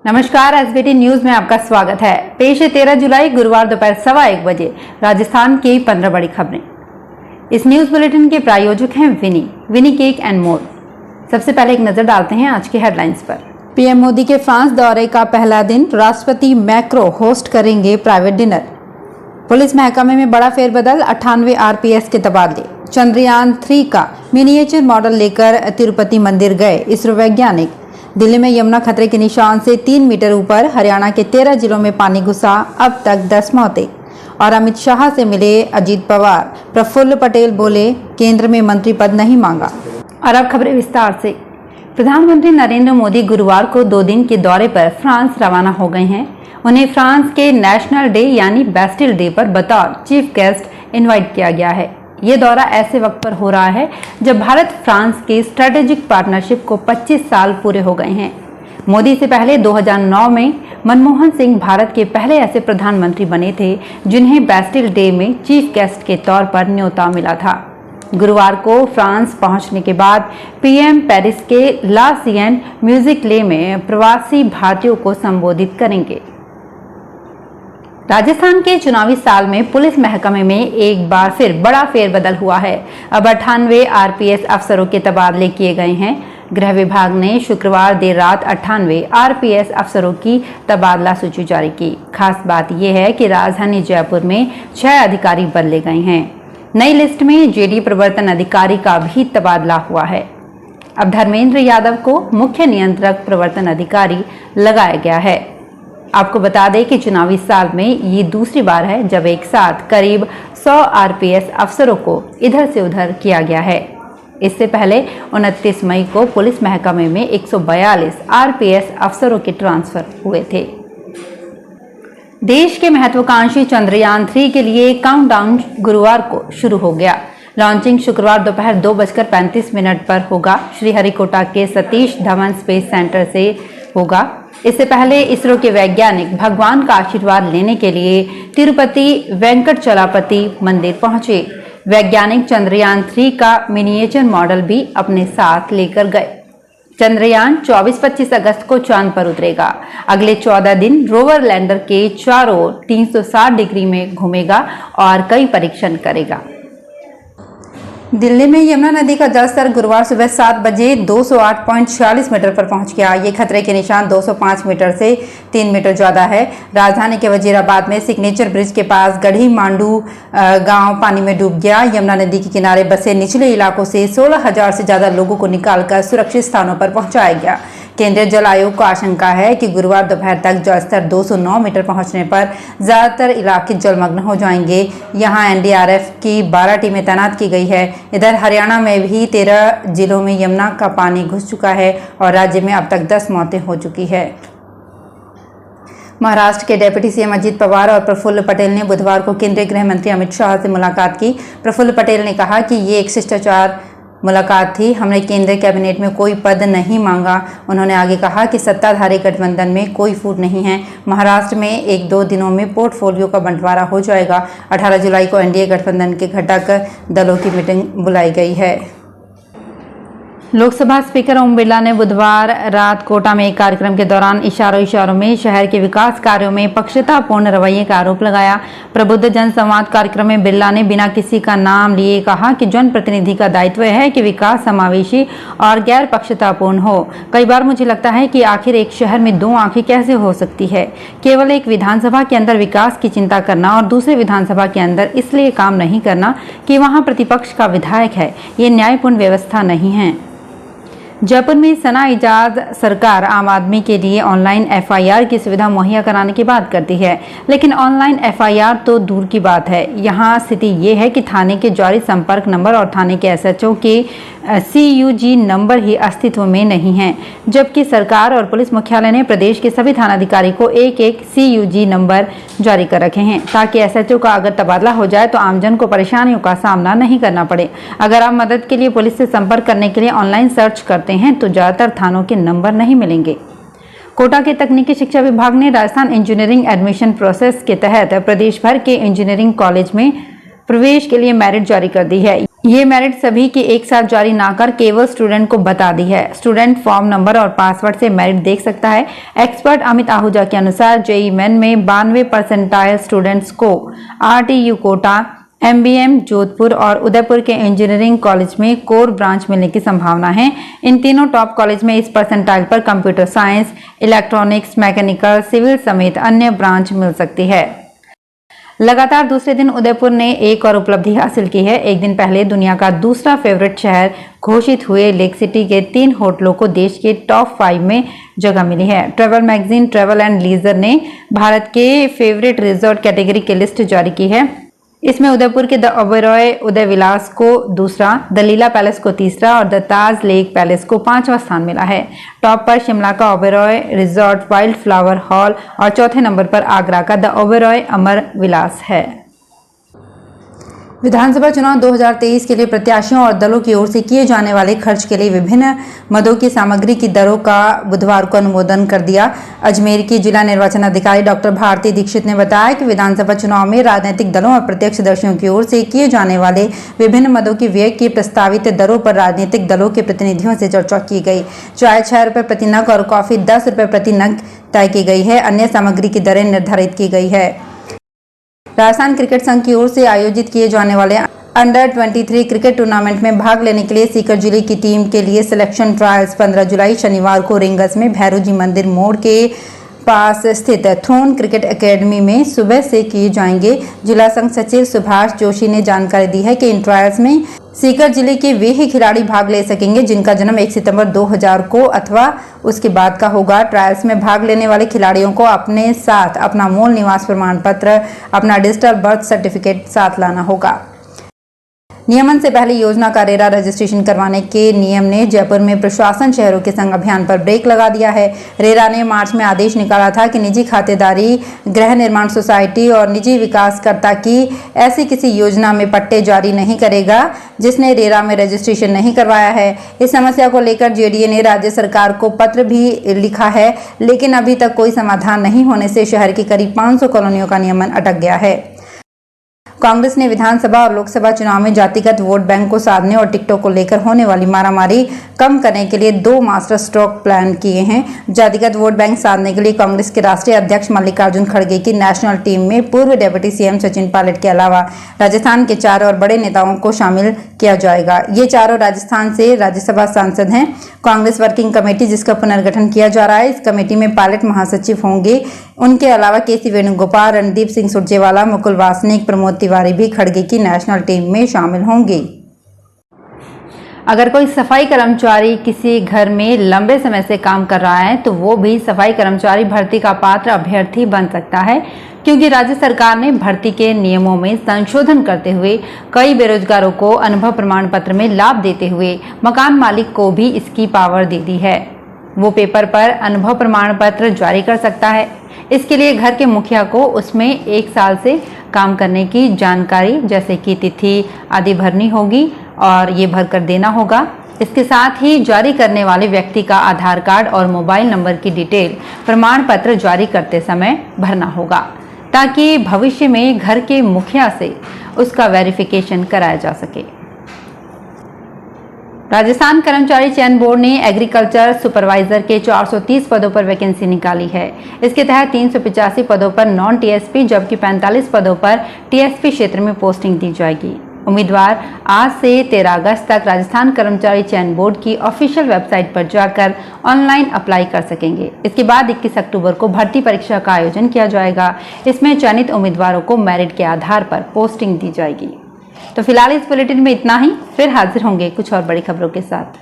नमस्कार, SBT news में आपका स्वागत है। पेश है 13 जुलाई गुरुवार दोपहर 1:15 बजे राजस्थान की 15 बड़ी खबरें। इस न्यूज बुलेटिन के प्रायोजक हैं विनी केक एंड मोर। सबसे पहले एक नजर डालते हैं आज की हेडलाइंस पर। पीएम मोदी के फ्रांस दौरे का पहला दिन, राष्ट्रपति मैक्रो होस्ट करेंगे प्राइवेट डिनर। पुलिस महकमे में बड़ा फेरबदल, 98 आरपीएस के तबादले। चंद्रयान 3 का मिनिएचर मॉडल लेकर तिरुपति मंदिर गए इसरो वैज्ञानिक। दिल्ली में यमुना खतरे के निशान से 3 मीटर ऊपर, हरियाणा के 13 जिलों में पानी घुसा, अब तक 10 मौतें। और अमित शाह से मिले अजीत पवार, प्रफुल्ल पटेल बोले केंद्र में मंत्री पद नहीं मांगा। और अब खबरें विस्तार से। प्रधानमंत्री नरेंद्र मोदी गुरुवार को 2 दिन के दौरे पर फ्रांस रवाना हो गए हैं। उन्हें फ्रांस के नेशनल डे यानी बैस्टिल डे पर बतौर चीफ गेस्ट इनवाइट किया गया है। ये दौरा ऐसे वक्त पर हो रहा है जब भारत फ्रांस के स्ट्रेटेजिक पार्टनरशिप को 25 साल पूरे हो गए हैं। मोदी से पहले 2009 में मनमोहन सिंह भारत के पहले ऐसे प्रधानमंत्री बने थे जिन्हें बैस्टिल डे में चीफ गेस्ट के तौर पर न्योता मिला था। गुरुवार को फ्रांस पहुंचने के बाद पीएम पेरिस के ला सियन म्यूजिक ले में प्रवासी भारतीयों को संबोधित करेंगे। राजस्थान के चुनावी साल में पुलिस महकमे में एक बार फिर बड़ा फेरबदल हुआ है। अब 98 आरपीएस अफसरों के तबादले किए गए हैं। गृह विभाग ने शुक्रवार देर रात 98 आरपीएस अफसरों की तबादला सूची जारी की। खास बात यह है कि राजधानी जयपुर में 6 अधिकारी बदले गए हैं। नई लिस्ट में जेडी प्रवर्तन अधिकारी का भी तबादला हुआ है। अब धर्मेंद्र यादव को मुख्य नियंत्रक प्रवर्तन अधिकारी लगाया गया है। आपको बता दें कि चुनावी साल में ये दूसरी बार है जब एक साथ करीब 100 आरपीएस अफसरों को इधर से उधर किया गया है। इससे पहले 29 मई को पुलिस महकमे में 142 आरपीएस अफसरों के ट्रांसफर हुए थे। देश के महत्वाकांक्षी चंद्रयान 3 के लिए काउंटडाउन गुरुवार को शुरू हो गया। लॉन्चिंग शुक्रवार दोपहर 2:35 पर होगा। श्रीहरिकोटा के सतीश धवन स्पेस सेंटर से होगा। इससे पहले इसरो के वैज्ञानिक भगवान का आशीर्वाद लेने के लिए तिरुपति वेंकटचलापति मंदिर पहुंचे। वैज्ञानिक चंद्रयान 3 का मिनिएचर मॉडल भी अपने साथ लेकर गए। चंद्रयान 24-25 अगस्त को चांद पर उतरेगा। अगले 14 दिन रोवर लैंडर के चारों ओर 360 डिग्री में घूमेगा और कई परीक्षण करेगा। दिल्ली में यमुना नदी का जलस्तर गुरुवार सुबह 7 बजे 208.46 मीटर पर पहुंच गया। ये खतरे के निशान 205 मीटर से 3 मीटर ज्यादा है। राजधानी के वजीराबाद में सिग्नेचर ब्रिज के पास गढ़ी मांडू गांव पानी में डूब गया। यमुना नदी के किनारे बसे निचले इलाकों से 16,000 से ज्यादा लोगों को निकालकर सुरक्षित स्थानों पर पहुंचाया गया। केंद्रीय जल आयोग को आशंका है कि गुरुवार दोपहर तक जलस्तर 209 मीटर पहुंचने पर ज्यादातर इलाके जलमग्न हो जाएंगे। यहां एनडीआरएफ की 12 टीमें तैनात की गई है। इधर हरियाणा में भी 13 जिलों में यमुना का पानी घुस चुका है और राज्य में अब तक 10 मौतें हो चुकी है। महाराष्ट्र के डिप्टी सीएम अजीत पवार और प्रफुल्ल पटेल ने बुधवार को केंद्रीय गृह मंत्री अमित शाह से मुलाकात की। प्रफुल्ल पटेल ने कहा कि ये एक शिष्टाचार मुलाकात थी। हमने केंद्रीय कैबिनेट में कोई पद नहीं मांगा। उन्होंने आगे कहा कि सत्ताधारी गठबंधन में कोई फूट नहीं है। महाराष्ट्र में 1-2 दिनों में पोर्टफोलियो का बंटवारा हो जाएगा। 18 जुलाई को एनडीए गठबंधन के घटक दलों की मीटिंग बुलाई गई है। लोकसभा स्पीकर ओम बिरला ने बुधवार रात कोटा में एक कार्यक्रम के दौरान इशारों में शहर के विकास कार्यों में पक्षतापूर्ण रवैये का आरोप लगाया। प्रबुद्ध जन संवाद कार्यक्रम में बिरला ने बिना किसी का नाम लिए कहा कि जनप्रतिनिधि का दायित्व है कि विकास समावेशी और गैर पक्षतापूर्ण हो। कई बार मुझे लगता है कि आखिर एक शहर में 2 आंखें कैसे हो सकती है। केवल एक विधानसभा के अंदर विकास की चिंता करना और दूसरे विधानसभा के अंदर इसलिए काम नहीं करना कि वहां प्रतिपक्ष का विधायक है, ये न्यायपूर्ण व्यवस्था नहीं है। जयपुर में सना इजाज सरकार आम आदमी के लिए ऑनलाइन एफआईआर की सुविधा मुहैया कराने की बात करती है, लेकिन ऑनलाइन एफआईआर तो दूर की बात है। यहाँ स्थिति ये है कि थाने के जारी संपर्क नंबर और थाने के एसएचओ के सीयूजी नंबर ही अस्तित्व में नहीं हैं, जबकि सरकार और पुलिस मुख्यालय ने प्रदेश के सभी थानाधिकारी को एक सीयूजी नंबर जारी कर रखे हैं ताकि एसएचओ का अगर तबादला हो जाए तो आमजन को परेशानियों का सामना नहीं करना पड़े। अगर आप मदद के लिए पुलिस से संपर्क करने के लिए ऑनलाइन सर्च करते हैं तो ज्यादातर थानों के नंबर नहीं मिलेंगे। कोटा के तकनीकी शिक्षा विभाग ने राजस्थान इंजीनियरिंग एडमिशन प्रोसेस के तहत प्रदेश भर के इंजीनियरिंग कॉलेज में प्रवेश के लिए मेरिट जारी कर दी है। ये मेरिट सभी के एक साथ जारी ना कर केवल स्टूडेंट को बता दी है। स्टूडेंट फॉर्म नंबर और पासवर्ड से मेरिट देख सकता है। एक्सपर्ट अमित आहूजा के अनुसार जेईई मेन में 92 परसेंटाइल स्टूडेंट्स को आरटीयू कोटा, एमबीएम जोधपुर और उदयपुर के इंजीनियरिंग कॉलेज में कोर ब्रांच मिलने की संभावना है। इन तीनों टॉप कॉलेज में इस परसेंटाइल पर computer science, electronics, mechanical, civil समेत अन्य ब्रांच मिल सकती है। लगातार दूसरे दिन उदयपुर ने एक और उपलब्धि हासिल की है। एक दिन पहले दुनिया का दूसरा फेवरेट शहर घोषित हुए लेक सिटी के 3 होटलों को देश के टॉप 5 में जगह मिली है। Travel magazine travel and leisure ने भारत के फेवरेट रिजॉर्ट कैटेगरी की लिस्ट जारी की है। इसमें उदयपुर के द ओबेरॉय उदय विलास को दूसरा, द लीला पैलेस को तीसरा और द ताज लेक पैलेस को 5वां स्थान मिला है। टॉप पर शिमला का Oberoi resort wild flower hall और चौथे नंबर पर आगरा का द ओबेरॉय अमर विलास है। विधानसभा चुनाव 2023 के लिए प्रत्याशियों और दलों की ओर से किए जाने वाले खर्च के लिए विभिन्न मदों की सामग्री की दरों का बुधवार को अनुमोदन कर दिया। अजमेर की जिला निर्वाचन अधिकारी डॉक्टर भारती दीक्षित ने बताया कि विधानसभा चुनाव में राजनीतिक दलों और प्रत्यक्षदर्शियों की ओर से किए जाने वाले विभिन्न मदों की व्यय की प्रस्तावित दरों पर राजनीतिक दलों के प्रतिनिधियों से चर्चा की गई। चाय 6 रुपये प्रति नग और कॉफी 10 रुपये प्रति नग तय की गई है। अन्य सामग्री की दरें निर्धारित की गई है। राजस्थान क्रिकेट संघ की ओर से आयोजित किए जाने वाले अंडर 23 क्रिकेट टूर्नामेंट में भाग लेने के लिए सीकर जिले की टीम के लिए सिलेक्शन ट्रायल्स 15 जुलाई शनिवार को रिंगस में भैरू जी मंदिर मोड़ के पास स्थित थ्रोन क्रिकेट एकेडमी में सुबह से किए जाएंगे। जिला संघ सचिव सुभाष जोशी ने जानकारी दी है कि इन ट्रायल्स में सीकर जिले के वे ही खिलाड़ी भाग ले सकेंगे जिनका जन्म 1 सितंबर 2000 को अथवा उसके बाद का होगा। ट्रायल्स में भाग लेने वाले खिलाड़ियों को अपने साथ अपना मूल निवास प्रमाण पत्र, अपना डिजिटल बर्थ सर्टिफिकेट साथ लाना होगा। नियमन से पहले योजना का रेरा रजिस्ट्रेशन करवाने के नियम ने जयपुर में प्रशासन शहरों के संग अभियान पर ब्रेक लगा दिया है। रेरा ने मार्च में आदेश निकाला था कि निजी खातेदारी, गृह निर्माण सोसाइटी और निजी विकासकर्ता की ऐसी किसी योजना में पट्टे जारी नहीं करेगा जिसने रेरा में रजिस्ट्रेशन नहीं करवाया है। इस समस्या को लेकर जेडीए ने राज्य सरकार को पत्र भी लिखा है, लेकिन अभी तक कोई समाधान नहीं होने से शहर की करीब 500 कॉलोनियों का नियमन अटक गया है। कांग्रेस ने विधानसभा और लोकसभा चुनाव में जातिगत वोट बैंक को साधने और टिकटों को लेकर होने वाली मारामारी कम करने के लिए 2 मास्टर स्ट्रोक प्लान किए हैं। जातिगत वोट बैंक साधने के लिए कांग्रेस के राष्ट्रीय अध्यक्ष मल्लिकार्जुन खड़गे की नेशनल टीम में पूर्व डिप्टी सीएम सचिन पायलट के अलावा राजस्थान के 4 और बड़े नेताओं को शामिल किया जाएगा। ये चारों राजस्थान से राज्यसभा सांसद हैं। कांग्रेस वर्किंग कमेटी जिसका पुनर्गठन किया जा रहा है, इस कमेटी में पायलट महासचिव होंगे। उनके अलावा केसी वेणुगोपाल, रणदीप सिंह सुरजेवाला, मुकुल वासनिक, प्रमोद तिवारी भी खड़गे की नेशनल टीम में शामिल होंगे। अगर कोई सफाई कर्मचारी किसी घर में लंबे समय से काम कर रहा है तो वो भी सफाई कर्मचारी भर्ती का पात्र अभ्यर्थी बन सकता है, क्योंकि राज्य सरकार ने भर्ती के नियमों में संशोधन करते हुए कई बेरोजगारों को अनुभव प्रमाण पत्र में लाभ देते हुए मकान मालिक को भी इसकी पावर दे दी है। वो पेपर पर अनुभव प्रमाण पत्र जारी कर सकता है। इसके लिए घर के मुखिया को उसमें 1 साल से काम करने की जानकारी जैसे कि तिथि आदि भरनी होगी और ये भर कर देना होगा। इसके साथ ही जारी करने वाले व्यक्ति का आधार कार्ड और मोबाइल नंबर की डिटेल प्रमाण पत्र जारी करते समय भरना होगा, ताकि भविष्य में घर के मुखिया से उसका वेरिफिकेशन कराया जा सके। राजस्थान कर्मचारी चयन बोर्ड ने एग्रीकल्चर सुपरवाइजर के 430 पदों पर वैकेंसी निकाली है। इसके तहत 385 पदों पर नॉन टीएसपी जबकि 45 पदों पर टीएसपी क्षेत्र में पोस्टिंग दी जाएगी। उम्मीदवार आज से 13 अगस्त तक राजस्थान कर्मचारी चयन बोर्ड की ऑफिशियल वेबसाइट पर जाकर ऑनलाइन अप्लाई कर सकेंगे। इसके बाद 21 अक्टूबर को भर्ती परीक्षा का आयोजन किया जाएगा। इसमें चयनित उम्मीदवारों को मेरिट के आधार पर पोस्टिंग दी जाएगी। तो फिलहाल इस बुलेटिन में इतना ही। फिर हाजिर होंगे कुछ और बड़ी खबरों के साथ।